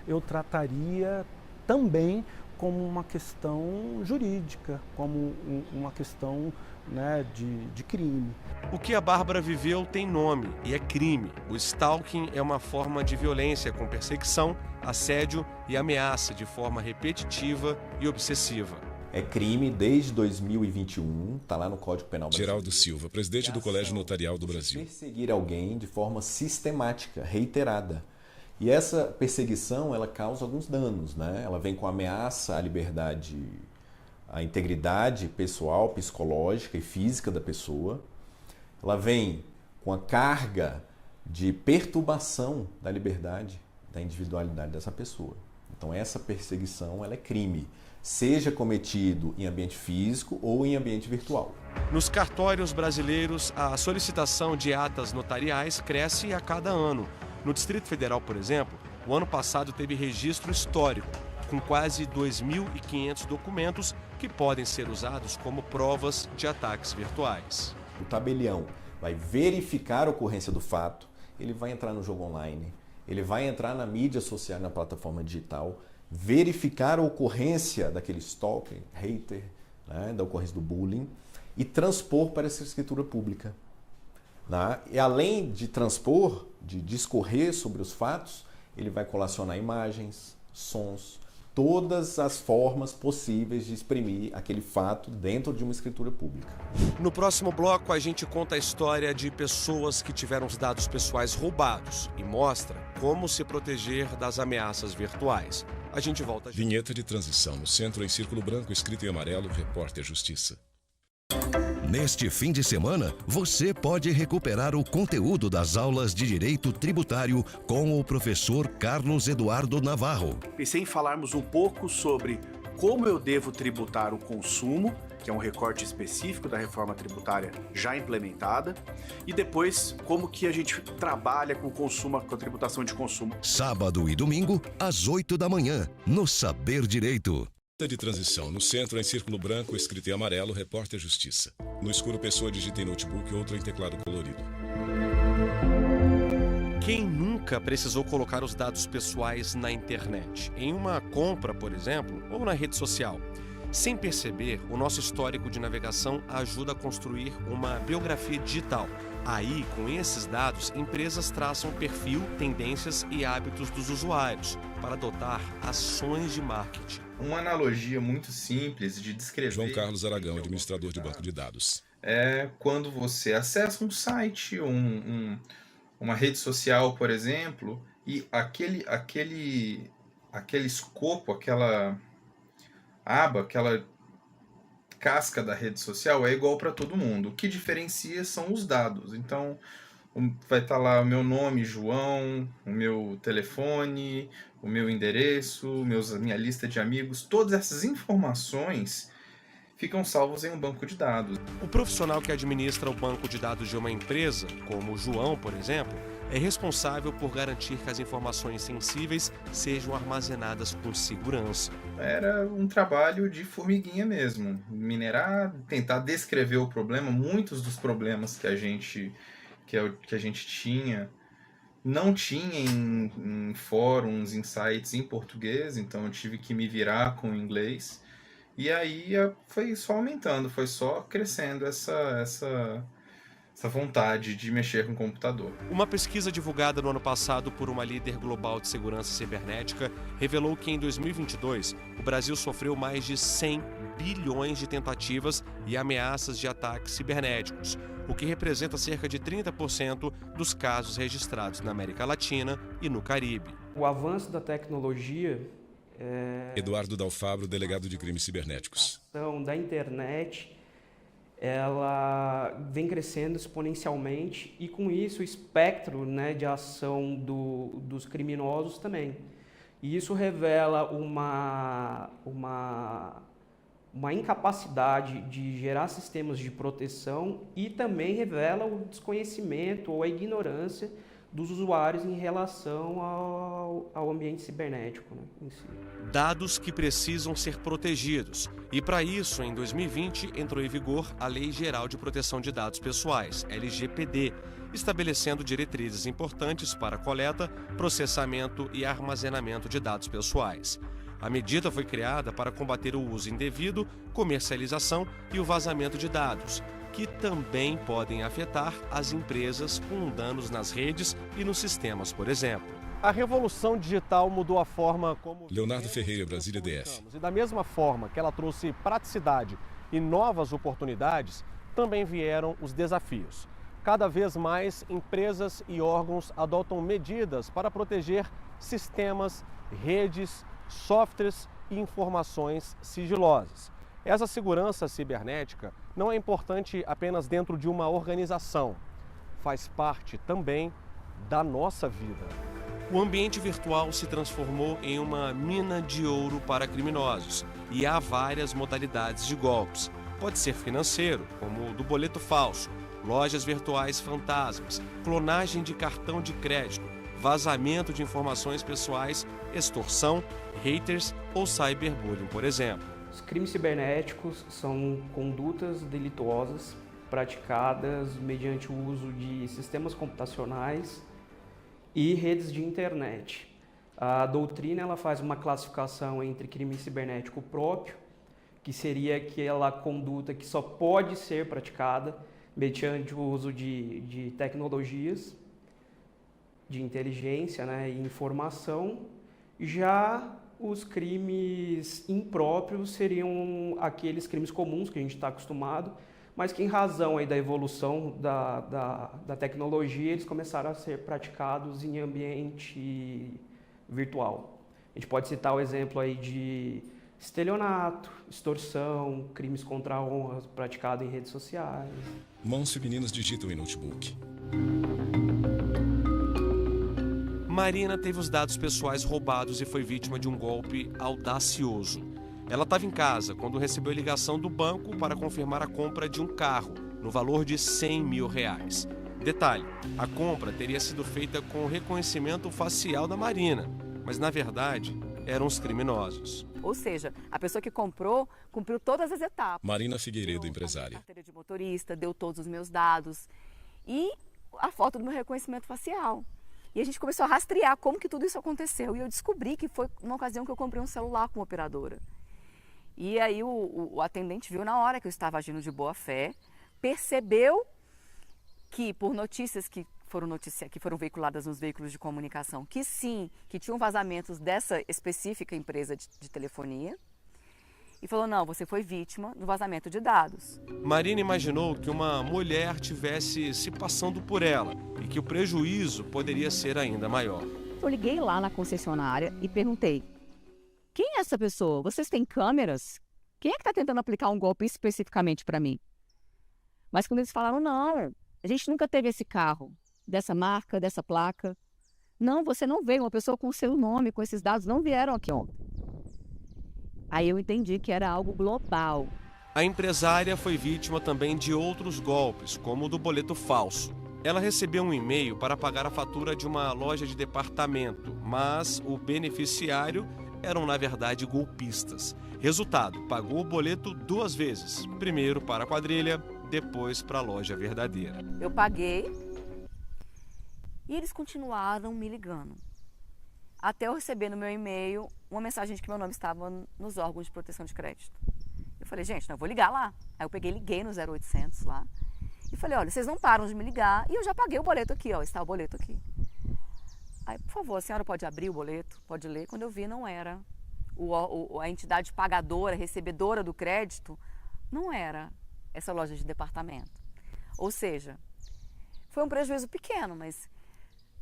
eu trataria também como uma questão jurídica, como uma questão, né, de crime. O que a Bárbara viveu tem nome e é crime. O stalking é uma forma de violência com perseguição, assédio e ameaça de forma repetitiva e obsessiva. É crime desde 2021, está lá no Código Penal brasileiro. Geraldo Silva, presidente do Colégio Notarial do Brasil. Perseguir alguém de forma sistemática, reiterada. E essa perseguição, ela causa alguns danos, né? Ela vem com ameaça à liberdade, à integridade pessoal, psicológica e física da pessoa. Ela vem com a carga de perturbação da liberdade, da individualidade dessa pessoa. Então essa perseguição, ela é crime, seja cometido em ambiente físico ou em ambiente virtual. Nos cartórios brasileiros, a solicitação de atas notariais cresce a cada ano. No Distrito Federal, por exemplo, o ano passado teve registro histórico, com quase 2.500 documentos que podem ser usados como provas de ataques virtuais. O tabelião vai verificar a ocorrência do fato, ele vai entrar no jogo online, ele vai entrar na mídia social, na plataforma digital, verificar a ocorrência daquele stalker, hater, né, da ocorrência do bullying e transpor para essa escritura pública. Né? E além de transpor, de discorrer sobre os fatos, ele vai colacionar imagens, sons, todas as formas possíveis de exprimir aquele fato dentro de uma escritura pública. No próximo bloco, a gente conta a história de pessoas que tiveram os dados pessoais roubados e mostra como se proteger das ameaças virtuais. A gente volta. Vinheta de transição no centro em círculo branco escrito em amarelo, repórter Justiça. Neste fim de semana, você pode recuperar o conteúdo das aulas de Direito Tributário com o professor Carlos Eduardo Navarro. Pensei em falarmos um pouco sobre como eu devo tributar o consumo, que é um recorte específico da reforma tributária já implementada, e depois como que a gente trabalha com o consumo, com a tributação de consumo. Sábado e domingo, às 8 da manhã, no Saber Direito. De transição no centro em círculo branco escrito em amarelo, repórter Justiça. No escuro, pessoa digita em notebook, outra em teclado colorido. Quem nunca precisou colocar os dados pessoais na internet? Em uma compra, por exemplo, ou na rede social? Sem perceber, o nosso histórico de navegação ajuda a construir uma biografia digital. Aí, com esses dados, empresas traçam perfil, tendências e hábitos dos usuários para adotar ações de marketing. Uma analogia muito simples de descrever... João Carlos Aragão, administrador de banco de dados. É quando você acessa um site, uma rede social, por exemplo, e aquele escopo, aquela aba, aquela casca da rede social é igual para todo mundo. O que diferencia são os dados. Então, vai estar lá o meu nome, João, o meu telefone, o meu endereço, minha lista de amigos. Todas essas informações ficam salvos em um banco de dados. O profissional que administra o banco de dados de uma empresa, como o João, por exemplo, é responsável por garantir que as informações sensíveis sejam armazenadas com segurança. Era um trabalho de formiguinha mesmo. Minerar, tentar descrever o problema. Muitos dos problemas que a gente tinha não tinha em fóruns, em sites em português, então eu tive que me virar com o inglês. E aí foi só aumentando, foi só crescendo essa vontade de mexer com o computador. Uma pesquisa divulgada no ano passado por uma líder global de segurança cibernética revelou que em 2022 o Brasil sofreu mais de 100 bilhões de tentativas e ameaças de ataques cibernéticos, o que representa cerca de 30% dos casos registrados na América Latina e no Caribe. O avanço da tecnologia... Eduardo Dalfabro, delegado de crimes cibernéticos. Da internet, ela vem crescendo exponencialmente e com isso o espectro, né, de ação dos criminosos também. E isso revela uma incapacidade de gerar sistemas de proteção e também revela o desconhecimento ou a ignorância dos usuários em relação ao ambiente cibernético, né, em si. Dados que precisam ser protegidos. E para isso, em 2020, entrou em vigor a Lei Geral de Proteção de Dados Pessoais, LGPD, estabelecendo diretrizes importantes para a coleta, processamento e armazenamento de dados pessoais. A medida foi criada para combater o uso indevido, comercialização e o vazamento de dados, que também podem afetar as empresas com danos nas redes e nos sistemas, por exemplo. A revolução digital mudou a forma como... Leonardo Ferreira, Brasília DF. E da mesma forma que ela trouxe praticidade e novas oportunidades, também vieram os desafios. Cada vez mais empresas e órgãos adotam medidas para proteger sistemas, redes, softwares e informações sigilosas. Essa segurança cibernética não é importante apenas dentro de uma organização, faz parte também da nossa vida. O ambiente virtual se transformou em uma mina de ouro para criminosos e há várias modalidades de golpes. Pode ser financeiro, como o do boleto falso, lojas virtuais fantasmas, clonagem de cartão de crédito, vazamento de informações pessoais, extorsão, haters ou cyberbullying, por exemplo. Os crimes cibernéticos são condutas delituosas praticadas mediante o uso de sistemas computacionais e redes de internet. A doutrina ela faz uma classificação entre crime cibernético próprio, que seria aquela conduta que só pode ser praticada mediante o uso de tecnologias de inteligência, né, e informação. Já os crimes impróprios seriam aqueles crimes comuns que a gente está acostumado, mas que em razão aí da evolução da tecnologia, eles começaram a ser praticados em ambiente virtual. A gente pode citar o exemplo aí de estelionato, extorsão, crimes contra a honra praticados em redes sociais. Mãos femininas digitam em notebook. Marina teve os dados pessoais roubados e foi vítima de um golpe audacioso. Ela estava em casa quando recebeu a ligação do banco para confirmar a compra de um carro, no valor de R$100 mil. Detalhe, a compra teria sido feita com o reconhecimento facial da Marina, mas na verdade eram os criminosos. Ou seja, a pessoa que comprou, cumpriu todas as etapas. Marina Figueiredo, empresária. Carteira de motorista, deu todos os meus dados e a foto do meu reconhecimento facial. E a gente começou a rastrear como que tudo isso aconteceu. E eu descobri que foi uma ocasião que eu comprei um celular com uma operadora. E aí o atendente viu na hora que eu estava agindo de boa fé, percebeu que por notícias que foram veiculadas nos veículos de comunicação, que sim, que tinham vazamentos dessa específica empresa de telefonia, e falou, não, você foi vítima do vazamento de dados. Marina imaginou que uma mulher tivesse se passando por ela e que o prejuízo poderia ser ainda maior. Eu liguei lá na concessionária e perguntei, quem é essa pessoa? Vocês têm câmeras? Quem é que está tentando aplicar um golpe especificamente para mim? Mas quando eles falaram, não, a gente nunca teve esse carro, dessa marca, dessa placa. Não, você não veio, uma pessoa com o seu nome, com esses dados, não vieram aqui ontem. Aí eu entendi que era algo global. A empresária foi vítima também de outros golpes, como o do boleto falso. Ela recebeu um e-mail para pagar a fatura de uma loja de departamento, mas o beneficiário eram, na verdade, golpistas. Resultado, pagou o boleto 2 vezes. Primeiro para a quadrilha, depois para a loja verdadeira. Eu paguei e eles continuaram me ligando. Até eu receber no meu e-mail uma mensagem de que meu nome estava nos órgãos de proteção de crédito. Eu falei, gente, não, eu vou ligar lá. Aí eu liguei no 0800 lá e falei, olha, vocês não param de me ligar e eu já paguei o boleto aqui, ó, está o boleto aqui. Aí, por favor, a senhora pode abrir o boleto, pode ler. Quando eu vi, não era. A entidade pagadora, recebedora do crédito, não era essa loja de departamento. Ou seja, foi um prejuízo pequeno, mas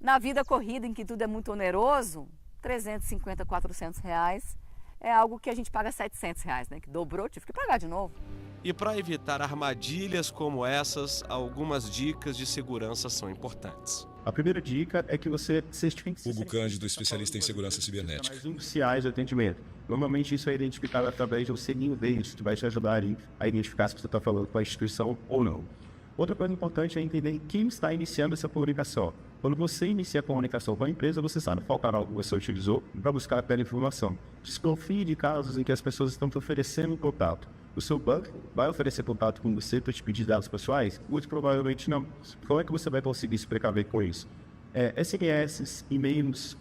na vida corrida, em que tudo é muito oneroso, 350, 400 reais é algo que a gente paga 700 reais, né? Que dobrou, tive que pagar de novo. E para evitar armadilhas como essas, algumas dicas de segurança são importantes. A primeira dica é que vocês têm que... Hugo Cândido, especialista em segurança cibernética. Canais oficiais de atendimento. Normalmente isso é identificado através do selinho deles, que vai te ajudar a identificar se você está falando com a instituição ou não. Outra coisa importante é entender quem está iniciando essa comunicação. Quando você inicia a comunicação com a empresa, você sabe qual canal que você utilizou para buscar aquela informação. Desconfie de casos em que as pessoas estão te oferecendo contato. O seu banco vai oferecer contato com você para te pedir dados pessoais? Muito provavelmente não. Como é que você vai conseguir se precaver com isso? SMS, e-mails,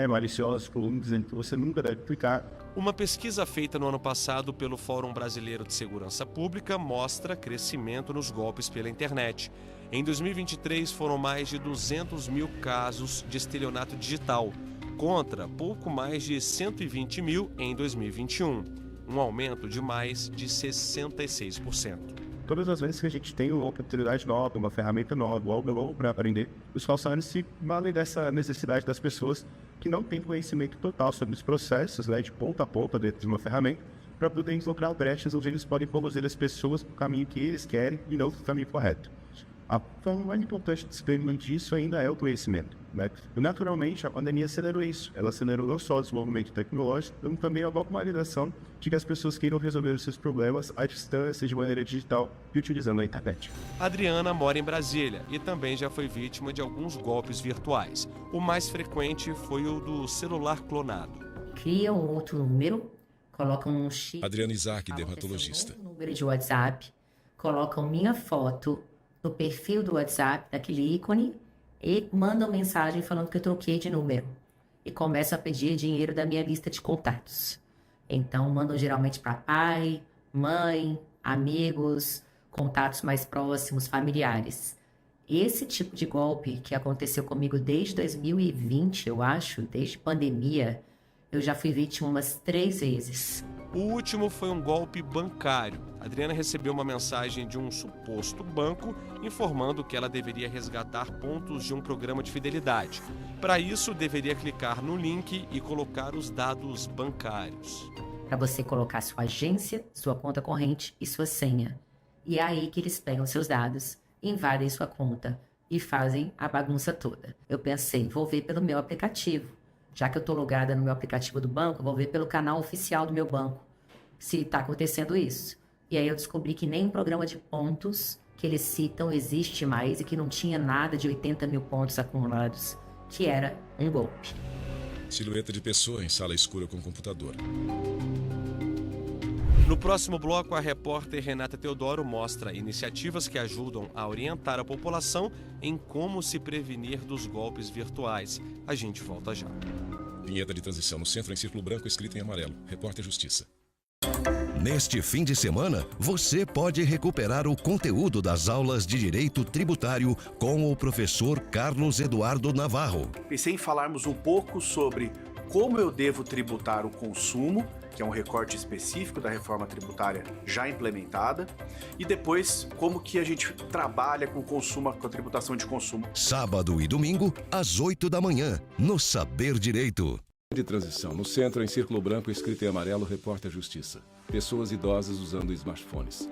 maliciosos, dizendo que você nunca deve clicar. Uma pesquisa feita no ano passado pelo Fórum Brasileiro de Segurança Pública mostra crescimento nos golpes pela internet. Em 2023, foram mais de 200 mil casos de estelionato digital, contra pouco mais de 120 mil em 2021, um aumento de mais de 66%. Todas as vezes que a gente tem uma oportunidade nova, uma ferramenta nova, algo novo para aprender, os falsários se valem dessa necessidade das pessoas que não têm conhecimento total sobre os processos, de ponta a ponta dentro de uma ferramenta, para poder encontrar brechas onde eles podem conduzir as pessoas para o caminho que eles querem e não para o caminho correto. A forma mais importante de experimentar disso ainda é o conhecimento. E, naturalmente, a pandemia acelerou isso. Ela acelerou não só o desenvolvimento tecnológico, como também a normalização de que as pessoas queiram resolver os seus problemas à distância, de maneira digital e utilizando a internet. Adriana mora em Brasília e também já foi vítima de alguns golpes virtuais. O mais frequente foi o do celular clonado. Cria um outro número, colocam um chip... Adriana Isaac, dermatologista. Um número de WhatsApp, colocam minha foto no perfil do WhatsApp, daquele ícone, e mandam mensagem falando que eu troquei de número. E começam a pedir dinheiro da minha lista de contatos. Então, mandam geralmente para pai, mãe, amigos, contatos mais próximos, familiares. Esse tipo de golpe que aconteceu comigo desde 2020, eu acho, desde pandemia, eu já fui vítima umas 3 vezes. O último foi um golpe bancário. Adriana recebeu uma mensagem de um suposto banco informando que ela deveria resgatar pontos de um programa de fidelidade. Para isso, deveria clicar no link e colocar os dados bancários. Para você colocar sua agência, sua conta corrente e sua senha. E é aí que eles pegam seus dados, invadem sua conta e fazem a bagunça toda. Eu pensei, vou ver pelo meu aplicativo. Já que eu estou logada no meu aplicativo do banco, vou ver pelo canal oficial do meu banco se está acontecendo isso. E aí eu descobri que nem um programa de pontos que eles citam existe mais e que não tinha nada de 80 mil pontos acumulados, que era um golpe. Silhueta de pessoa em sala escura com computador. No próximo bloco, a repórter Renata Teodoro mostra iniciativas que ajudam a orientar a população em como se prevenir dos golpes virtuais. A gente volta já. Vinheta de transição no centro em círculo branco escrito em amarelo. Repórter Justiça. Neste fim de semana, você pode recuperar o conteúdo das aulas de Direito Tributário com o professor Carlos Eduardo Navarro. Pensei em falarmos um pouco sobre como eu devo tributar o consumo, que é um recorte específico da reforma tributária já implementada, e depois como que a gente trabalha com o consumo, com a tributação de consumo. Sábado e domingo, às 8 da manhã, no Saber Direito. De transição no centro em círculo branco escrito em amarelo, repórter Justiça. Pessoas idosas usando smartphones.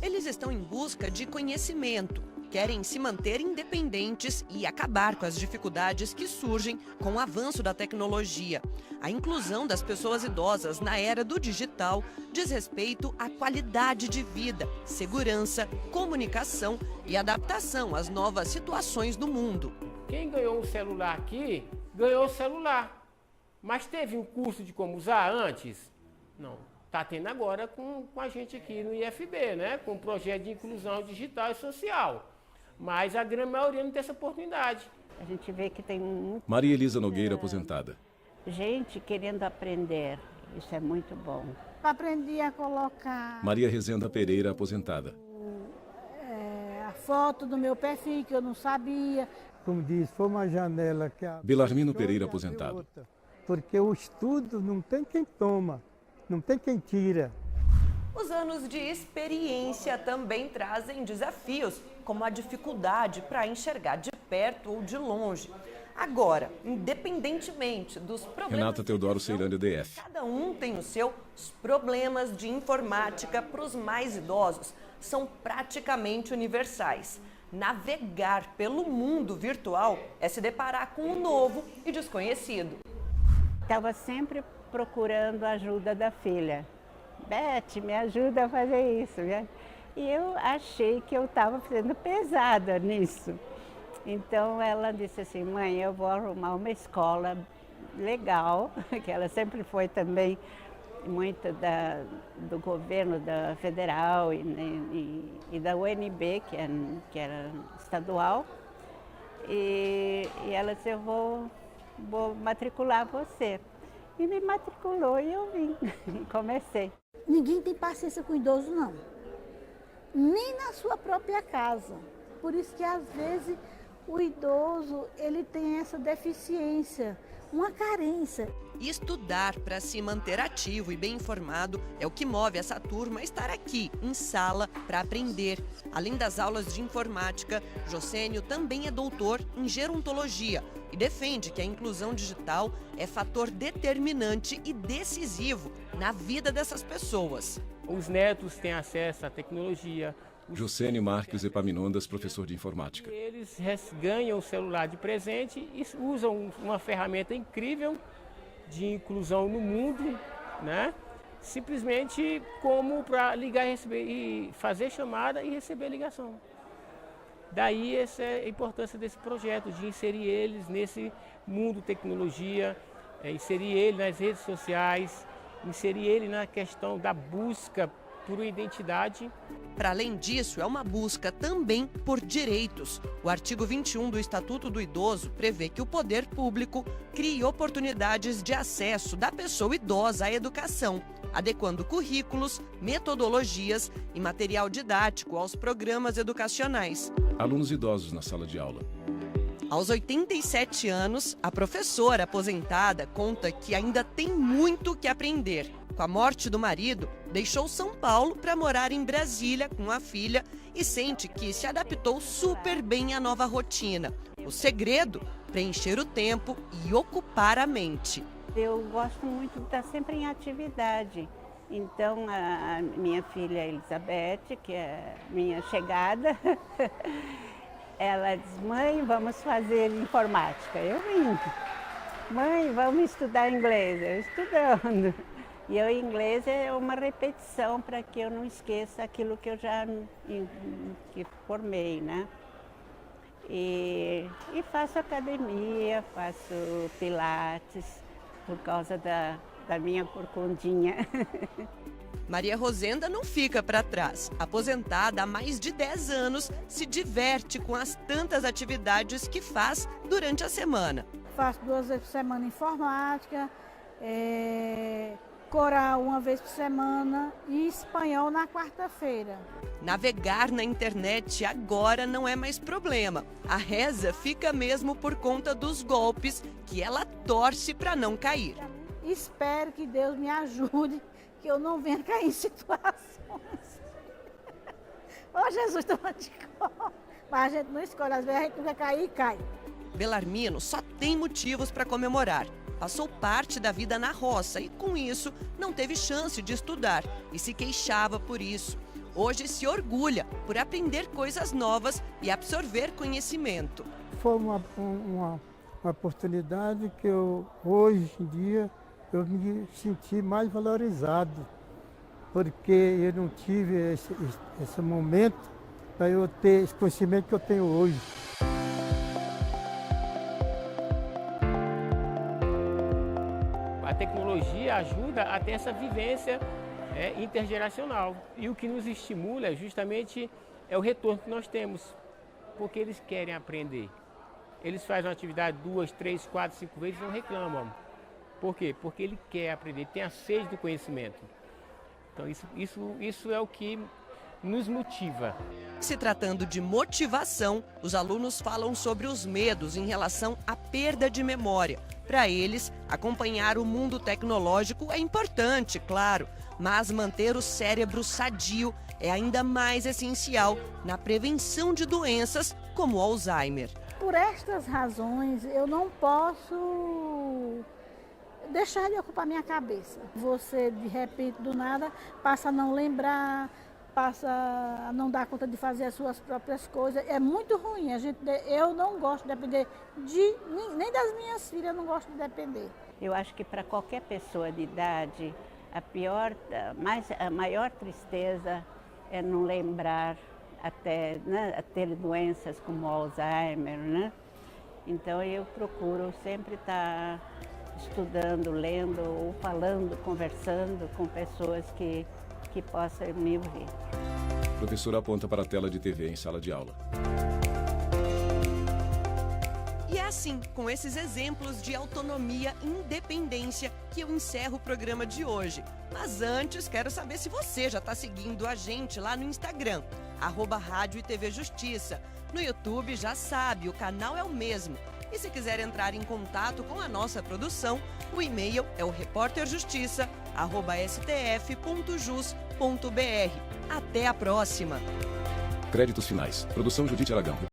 Eles estão em busca de conhecimento, querem se manter independentes e acabar com as dificuldades que surgem com o avanço da tecnologia. A inclusão das pessoas idosas na era do digital diz respeito à qualidade de vida, segurança, comunicação e adaptação às novas situações do mundo. Quem ganhou um celular aqui, ganhou o celular. Mas teve um curso de como usar antes? Não. Está tendo agora com a gente aqui no IFB, né? Com o projeto de inclusão digital e social. Mas a grande maioria não tem essa oportunidade. A gente vê que tem Maria Elisa Nogueira, aposentada. Gente querendo aprender. Isso é muito bom. Aprendi a colocar Maria Rezenda Pereira, aposentada. A foto do meu perfil, que eu não sabia. Como diz, foi uma janela que abriu. Belarmino Pereira, aposentado. Porque o estudo não tem quem toma, não tem quem tira. Os anos de experiência também trazem desafios, como a dificuldade para enxergar de perto ou de longe. Agora, independentemente dos problemas... Renata Teodoro, Ceilândia, DF. Cada um tem os seus problemas de informática para os mais idosos. São praticamente universais. Navegar pelo mundo virtual é se deparar com o novo e desconhecido. Estava sempre procurando a ajuda da filha. Beth, me ajuda a fazer isso. E eu achei que eu estava sendo pesada nisso. Então ela disse assim, mãe, eu vou arrumar uma escola legal, que ela sempre foi também muito do governo da federal e da UNB, que era estadual. E ela disse, eu vou matricular você. E me matriculou e eu vim, e comecei. Ninguém tem paciência com idoso, não. Nem na sua própria casa. Por isso que, às vezes, o idoso, ele tem essa deficiência, uma carência. Estudar para se manter ativo e bem informado é o que move essa turma a estar aqui, em sala, para aprender. Além das aulas de informática, Josênio também é doutor em gerontologia e defende que a inclusão digital é fator determinante e decisivo na vida dessas pessoas. Os netos têm acesso à tecnologia. Josênio Marques Epaminondas, professor de informática. Eles ganham o celular de presente e usam uma ferramenta incrível de inclusão no mundo, né? Simplesmente como para ligar e receber, e fazer chamada e receber ligação. Daí essa é a importância desse projeto, de inserir eles nesse mundo tecnologia, inserir ele nas redes sociais, inserir ele na questão da busca por uma identidade. Para além disso, é uma busca também por direitos. O artigo 21 do Estatuto do Idoso prevê que o poder público crie oportunidades de acesso da pessoa idosa à educação, adequando currículos, metodologias e material didático aos programas educacionais. Alunos idosos na sala de aula. Aos 87 anos, a professora aposentada conta que ainda tem muito que aprender. Com a morte do marido, deixou São Paulo para morar em Brasília com a filha e sente que se adaptou super bem à nova rotina. O segredo? Preencher o tempo e ocupar a mente. Eu gosto muito de estar sempre em atividade. Então, a minha filha Elizabeth, que é minha chegada, ela diz, mãe, vamos fazer informática. Eu vim. Mãe, vamos estudar inglês. Eu estudando. E o inglês é uma repetição para que eu não esqueça aquilo que eu já formei, né? E faço academia, faço pilates, por causa da minha corcundinha. Maria Rosenda não fica para trás. Aposentada há mais de 10 anos, se diverte com as tantas atividades que faz durante a semana. Faço 2 vezes por semana informática, coral 1 vez por semana e espanhol na quarta-feira. Navegar na internet agora não é mais problema. A reza fica mesmo por conta dos golpes que ela torce para não cair. Espero que Deus me ajude, que eu não venha cair em situações. Ô Jesus, toma de conta. Mas a gente não escolhe, às vezes a gente não quer cair e cai. Belarmino só tem motivos para comemorar. Passou parte da vida na roça e, com isso, não teve chance de estudar e se queixava por isso. Hoje se orgulha por aprender coisas novas e absorver conhecimento. Foi uma oportunidade que hoje em dia, eu me senti mais valorizado, porque eu não tive esse momento para eu ter esse conhecimento que eu tenho hoje. A tecnologia ajuda a ter essa vivência intergeracional. E o que nos estimula justamente é o retorno que nós temos, porque eles querem aprender. Eles fazem uma atividade 2, 3, 4, 5 vezes e não reclamam. Por quê? Porque ele quer aprender, tem a sede do conhecimento. Então isso é o que nos motiva. Se tratando de motivação, os alunos falam sobre os medos em relação à perda de memória. Para eles, acompanhar o mundo tecnológico é importante, claro, mas manter o cérebro sadio é ainda mais essencial na prevenção de doenças como o Alzheimer. Por estas razões, eu não posso deixar de ocupar minha cabeça. Você, de repente, do nada, passa a não lembrar, passa a não dar conta de fazer as suas próprias coisas. É muito ruim. Eu não gosto de depender nem das minhas filhas, eu não gosto de depender. Eu acho que para qualquer pessoa de idade, a maior tristeza é não lembrar até, né, a ter doenças como Alzheimer, né? Então eu procuro sempre estar estudando, lendo ou falando, conversando com pessoas que possam me ouvir. A professora aponta para a tela de TV em sala de aula. E é assim, com esses exemplos de autonomia e independência, que eu encerro o programa de hoje. Mas antes, quero saber se você já está seguindo a gente lá no Instagram, @Rádio e TV Justiça. No YouTube, já sabe, o canal é o mesmo. E se quiser entrar em contato com a nossa produção, o e-mail é o repórterjustiça@stf.jus.br. Até a próxima! Créditos finais. Produção Judite Aragão.